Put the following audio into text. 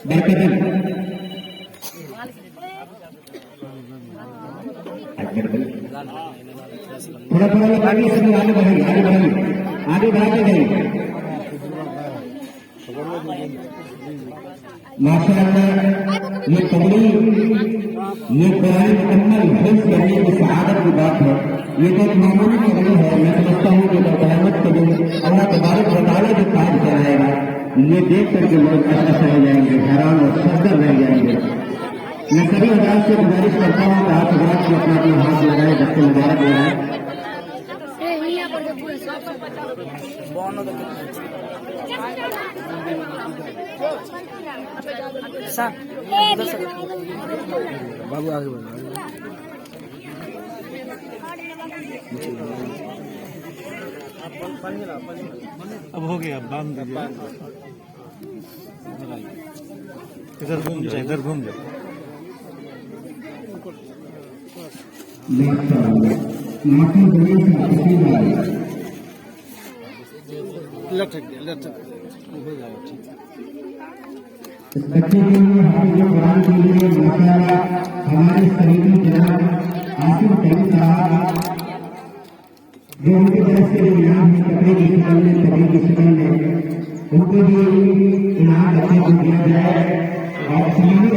बरकतन थोड़ा थोड़ा लोग आगे से आगे बढ़ेंगे, आगे बढ़ाते जाइए। माशाअल्लाह ये पगड़ी, ये कुरान मुकम्मल हिफ्ज़ करने की सआदत की बात है। ये तो एक मामूली पगड़ी है। मैं समझता हूँ कि क़यामत के दिन अल्लाह तबारक व तआला जो ताज कराएगा, ये देख करके लोग अशरफ रह जाएंगे, हैरान और सजदर रह जाएंगे। मैं सभी हज़रात से गुजारिश करता हूँ कि आप हज़रात से अपना अपना हाथ लगाए, दस्ते मुबारक लगाए। बाबू आगे बढ़ो। अब हो गया, बांध दीजिए। इधर घूम जाए, इधर घूम जाए। इस बच्चे के लिए हाफिज़ कुरान के लिए माशाअल्लाह हमारे सलीमी जनाब आसिफ तैयब साहब जो उनकी तरफ से इनाम कपड़े की शक्ल में, कपड़े की शक्ल में उनको भी इनाम बच्चे को दिया जाए और सलीमी